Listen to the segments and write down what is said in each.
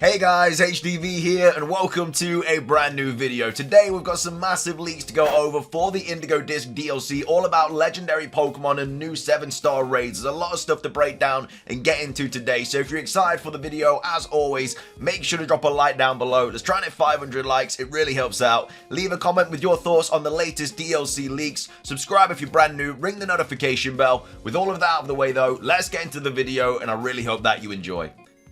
Hey guys, HDvee here and welcome to a brand new video. Today we've got some massive leaks to go over for the Indigo Disk DLC, all about legendary Pokemon and new 7-star raids. There's a lot of stuff to break down and get into today, so if you're excited for the video, as always, make sure to drop a like down below. Let's try and hit 500 likes, it really helps out. Leave a comment with your thoughts on the latest DLC leaks. Subscribe if you're brand new, ring the notification bell. With all of that out of the way though, let's get into the video and I really hope that you enjoy.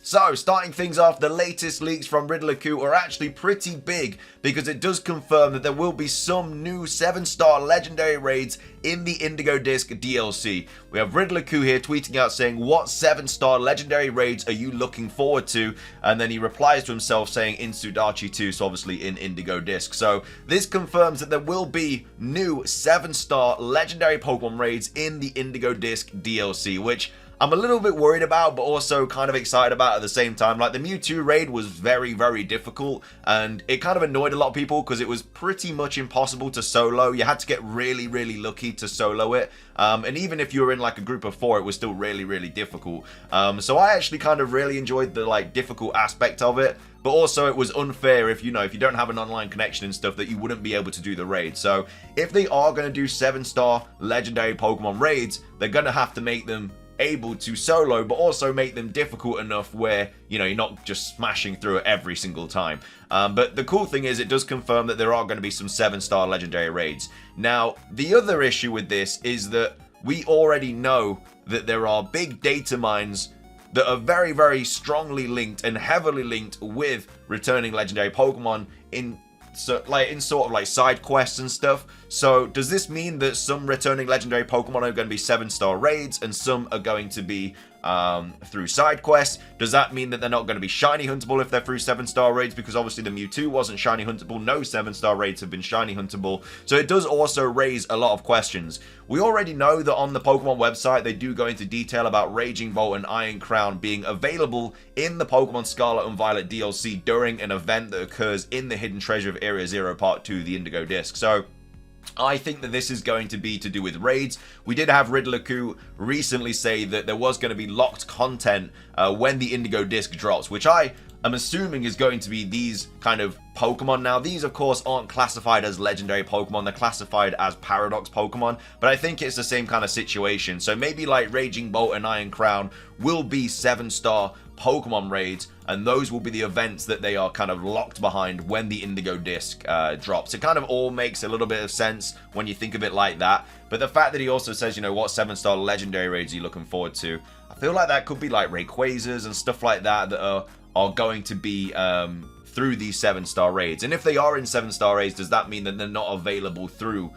So, starting things off, the latest leaks from Riddler-Coup are actually pretty big because it does confirm that there will be some new 7-star legendary raids in the Indigo Disk DLC. We have Riddler-Coup here tweeting out saying, what 7-star legendary raids are you looking forward to? And then he replies to himself saying in Sudachi 2, so obviously in Indigo Disk. So, this confirms that there will be new 7-star legendary Pokemon raids in the Indigo Disk DLC, which I'm a little bit worried about, but also kind of excited about at the same time. Like, the Mewtwo raid was very, very difficult, and it kind of annoyed a lot of people because it was pretty much impossible to solo. You had to get really, really lucky to solo it. And even if you were in like a group of 4, it was still really, really difficult. So I actually kind of really enjoyed the like difficult aspect of it. But also it was unfair if you don't have an online connection and stuff that you wouldn't be able to do the raid. So if they are going to do 7-star legendary Pokemon raids, they're going to have to make them able to solo, but also make them difficult enough where, you're not just smashing through it every single time. But the cool thing is it does confirm that there are going to be some 7-star legendary raids. Now, the other issue with this is that we already know that there are big data mines that are very, very strongly linked and heavily linked with returning legendary Pokemon in sort of like side quests and stuff. So does this mean that some returning legendary Pokemon are going to be 7-star raids and some are going to be through side quests? Does that mean that they're not going to be shiny huntable if they're through 7-star raids? Because obviously the Mewtwo wasn't shiny huntable. No 7-star raids have been shiny huntable. So it does also raise a lot of questions. We already know that on the Pokemon website they do go into detail about Raging Bolt and Iron Crown being available in the Pokemon Scarlet and Violet DLC during an event that occurs in the Hidden Treasure of Area 0 Part 2, the Indigo Disk. So I think that this is going to be to do with raids. We did have Riddler-Coup recently say that there was going to be locked content when the Indigo Disk drops, which I am assuming is going to be these kind of Pokemon. Now, these of course aren't classified as legendary Pokemon, they're classified as Paradox Pokemon, but I think it's the same kind of situation. So maybe like Raging Bolt and Iron Crown will be 7-star Pokemon raids, and those will be the events that they are kind of locked behind when the Indigo Disk drops. It kind of all makes a little bit of sense when you think of it like that, but the fact that he also says, what 7-star legendary raids are you looking forward to? I feel like that could be like Rayquazas and stuff like that that are going to be through these 7-star raids. And if they are in 7-star raids, does that mean that they're not available through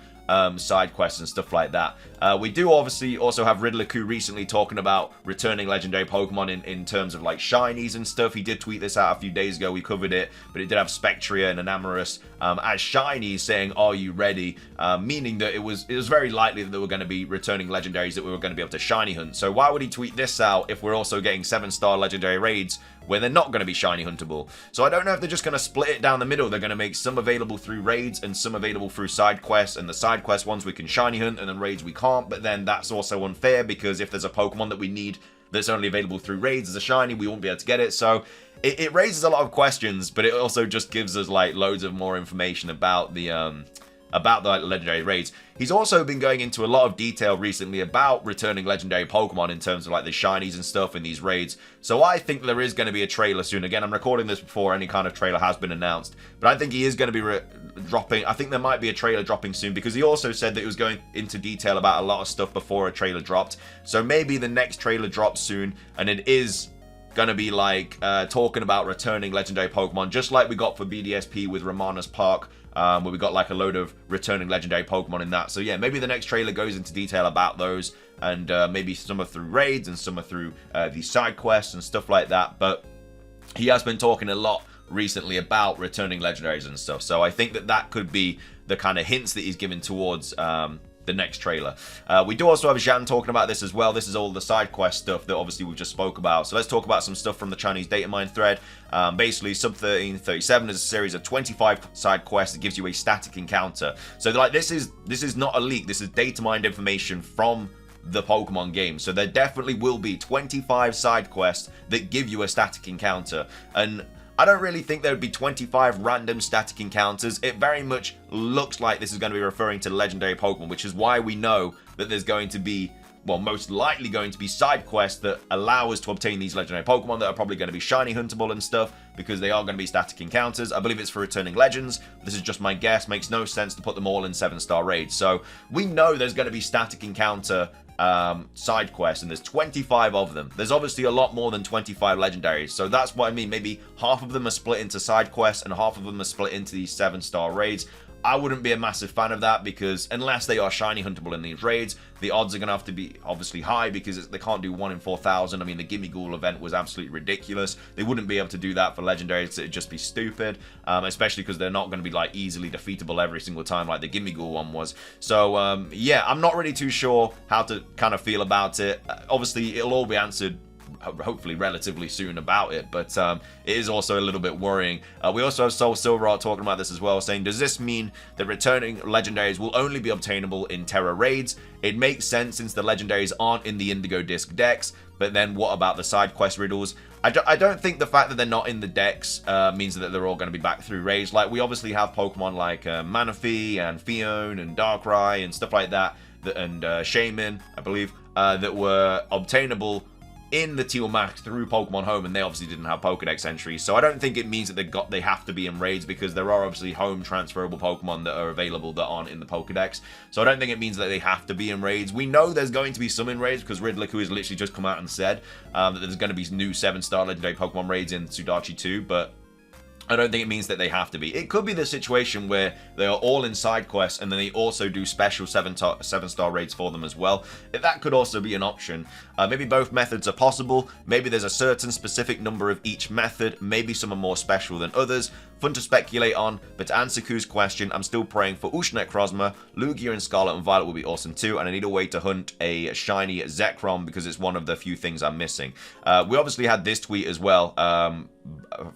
side quests and stuff like that? We do obviously also have Riddler-Coup recently talking about returning legendary Pokemon in terms of like shinies and stuff. He did tweet this out a few days ago, we covered it, but it did have Spectria and Enamorus as shinies saying, are you ready? Meaning that it was very likely that there were going to be returning legendaries that we were going to be able to shiny hunt. So why would he tweet this out if we're also getting 7-star legendary raids where they're not going to be shiny huntable? So I don't know if they're just going to split it down the middle. They're going to make some available through raids and some available through side quests, and the side quest ones we can shiny hunt and then raids we can't. But then that's also unfair because if there's a Pokemon that we need that's only available through raids as a shiny, we won't be able to get it. So it raises a lot of questions, but it also just gives us like loads of more information about the legendary raids. He's also been going into a lot of detail recently about returning legendary Pokemon in terms of like the shinies and stuff in these raids. So I think there is going to be a trailer soon. Again, I'm recording this before any kind of trailer has been announced, but I think he is going to be dropping. I think there might be a trailer dropping soon because he also said that he was going into detail about a lot of stuff before a trailer dropped. So maybe the next trailer drops soon and it is going to be like talking about returning legendary Pokemon, just like we got for BDSP with Ramana's Park, where we got like a load of returning legendary Pokemon in that. So yeah, maybe the next trailer goes into detail about those, and maybe some are through raids and some are through these side quests and stuff like that. But he has been talking a lot recently about returning legendaries and stuff, so I think that that could be the kind of hints that he's given towards the next trailer. We do also have Zhan talking about this as well. This is all the side quest stuff that obviously we just spoke about. So let's talk about some stuff from the Chinese data mine thread. Basically, Sub 1337 is a series of 25 side quests that gives you a static encounter. So like this is not a leak. This is data mined information from the Pokemon game. So there definitely will be 25 side quests that give you a static encounter. And I don't really think there would be 25 random static encounters. It very much looks like this is going to be referring to legendary Pokemon, which is why we know that there's going to be, well, most likely going to be side quests that allow us to obtain these legendary Pokemon that are probably going to be shiny huntable and stuff, because they are going to be static encounters. I believe it's for returning legends. This is just my guess. Makes no sense to put them all in 7-star raids. So we know there's going to be static encounter side quests, and there's 25 of them. There's obviously a lot more than 25 legendaries, so that's what I mean. Maybe half of them are split into side quests and half of them are split into these 7-star raids. I wouldn't be a massive fan of that, because unless they are shiny huntable in these raids, the odds are going to have to be obviously high, because they can't do 1 in 4,000. I mean, the Gimme Ghoul event was absolutely ridiculous. They wouldn't be able to do that for legendaries. It'd just be stupid, especially because they're not going to be like easily defeatable every single time like the Gimme Ghoul one was. So yeah, I'm not really too sure how to kind of feel about it. Obviously, it'll all be answered hopefully relatively soon about it, but it is also a little bit worrying. We also have Soul Silverheart talking about this as well, saying, does this mean that returning legendaries will only be obtainable in Terra raids? It makes sense since the legendaries aren't in the Indigo Disk decks, but then what about the side quest riddles? I don't think the fact that they're not in the decks means that they're all going to be back through raids. Like, we obviously have Pokemon like Manaphy and Fion and Darkrai and stuff like that, and Shaman, I believe, that were obtainable in the Teal Max through Pokemon Home, and they obviously didn't have Pokedex entries. So I don't think it means that they have to be in raids, because there are obviously home transferable Pokemon that are available that aren't in the Pokedex. So I don't think it means that they have to be in raids. We know there's going to be some in raids, because Riddler-Ku has literally just come out and said that there's going to be new 7-star legendary Pokemon raids in Sudachi 2, but I don't think it means that they have to be. It could be the situation where they are all in side quests and then they also do special 7-star raids for them as well. That could also be an option. Maybe both methods are possible. Maybe there's a certain specific number of each method. Maybe some are more special than others. Fun to speculate on, but to answer Ku's question, I'm still praying for Ushnet Crozma. Lugia and Scarlet and Violet will be awesome too, and I need a way to hunt a shiny Zekrom, because it's one of the few things I'm missing. We obviously had this tweet as well,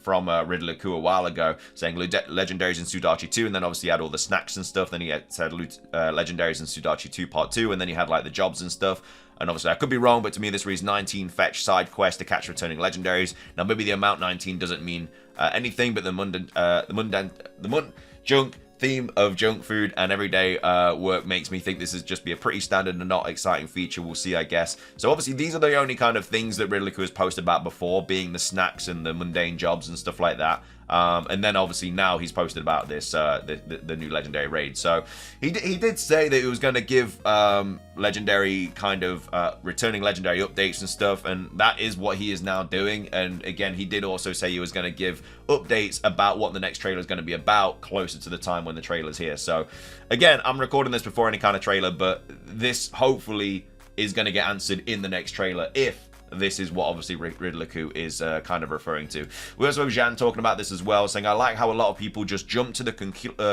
from Riddler-Ku a while ago, saying legendaries in Sudachi 2, and then obviously he had all the snacks and stuff. Then he said legendaries in Sudachi 2 part 2, and then he had like the jobs and stuff. And obviously I could be wrong, but to me this reads 19 fetch side quest to catch returning legendaries. Now maybe the amount 19 doesn't mean anything, but the junk theme of junk food and everyday work makes me think this is just be a pretty standard and not exciting feature. We'll see, I guess. So obviously these are the only kind of things that Riddler-Ku has posted about before, being the snacks and the mundane jobs and stuff like that. And then obviously now he's posted about this the new legendary raid. So he did say that he was going to give legendary kind of returning legendary updates and stuff, and that is what he is now doing. And again, he did also say he was going to give updates about what the next trailer is going to be about closer to the time when the trailer's here. So again, I'm recording this before any kind of trailer, but this hopefully is going to get answered in the next trailer, if this is what obviously Riddler-Ku is kind of referring to. We also have Jean talking about this as well, saying, I like how a lot of people just jump to the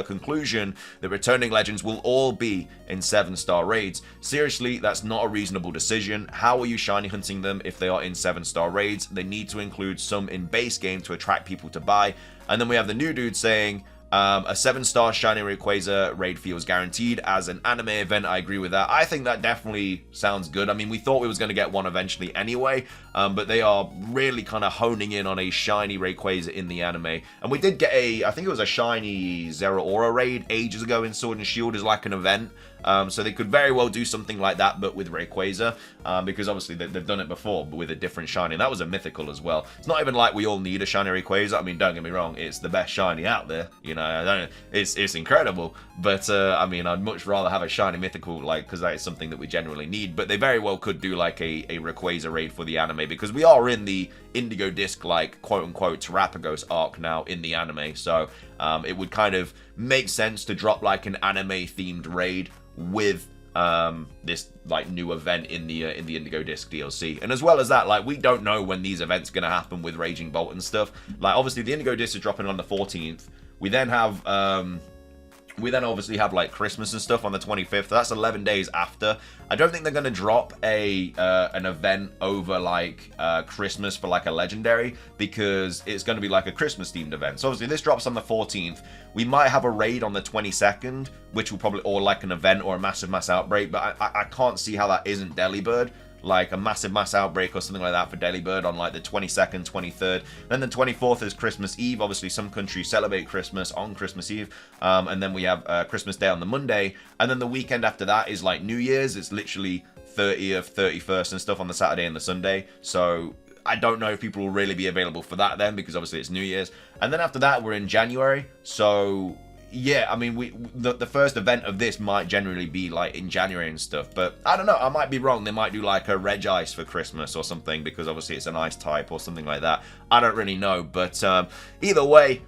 conclusion that returning legends will all be in 7-star raids. Seriously, that's not a reasonable decision. How are you shiny hunting them if they are in 7-star raids? They need to include some in base game to attract people to buy. And then we have the new dude saying, a 7-star Shiny Rayquaza raid feels guaranteed as an anime event. I agree with that. I think that definitely sounds good. I mean, we thought we was going to get one eventually anyway, but they are really kind of honing in on a Shiny Rayquaza in the anime. And we did get I think it was a Shiny Zeraora raid ages ago in Sword and Shield as like an event. So they could very well do something like that, but with Rayquaza, because obviously they've done it before, but with a different shiny. That was a mythical as well. It's not even like we all need a shiny Rayquaza. I mean, don't get me wrong, it's the best shiny out there. You know, it's incredible. But I mean, I'd much rather have a shiny mythical, like, because that is something that we generally need. But they very well could do like a Rayquaza raid for the anime, because we are in the Indigo Disk, like, quote-unquote Terrapagos arc now in the anime. So it would kind of make sense to drop like an anime-themed raid with this like new event in the Indigo Disk DLC. And as well as that, like, we don't know when these events are going to happen with Raging Bolt and stuff. Like, obviously the Indigo Disk is dropping on the 14th. We then have obviously have like Christmas and stuff on the 25th. That's 11 days after. I don't think they're going to drop an event over like Christmas for like a legendary, because it's going to be like a Christmas themed event. So obviously this drops on the 14th. We might have a raid on the 22nd, which will probably, or like an event or a massive mass outbreak, but I can't see how that isn't Delibird. like a mass outbreak or something like that for Delibird on like the 22nd, 23rd. Then the 24th is Christmas Eve. Obviously, some countries celebrate Christmas on Christmas Eve. And then we have Christmas Day on the Monday. And then the weekend after that is like New Year's. It's literally 30th, 31st and stuff on the Saturday and the Sunday. So I don't know if people will really be available for that then, because obviously it's New Year's. And then after that, we're in January. So yeah, I mean, the first event of this might generally be like in January and stuff, but I don't know, I might be wrong. They might do like a Reg Ice for Christmas or something, because obviously it's an ice type or something like that. I don't really know, but either way,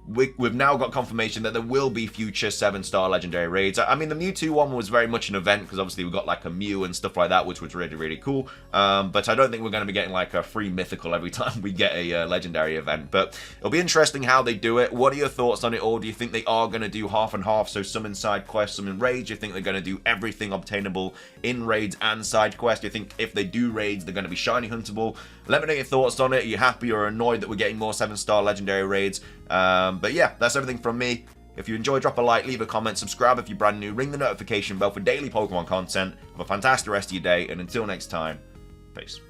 we've now got confirmation that there will be future 7-star legendary raids. I mean, the Mewtwo one was very much an event, because obviously we got like a Mew and stuff like that, which was really, really cool. But I don't think we're going to be getting like a free mythical every time we get a legendary event. But it'll be interesting how they do it. What are your thoughts on it all? Do you think they are going to do half and half? So some in side quests, some in raids? Do you think they're going to do everything obtainable in raids and side quests? Do you think if they do raids, they're going to be shiny huntable? Let me know your thoughts on it. Are you happy or annoyed that we're getting more 7-star legendary raids? But yeah, that's everything from me. If you enjoy, drop a like, leave a comment, subscribe if you're brand new, ring the notification bell for daily Pokemon content. Have a fantastic rest of your day, and until next time, peace.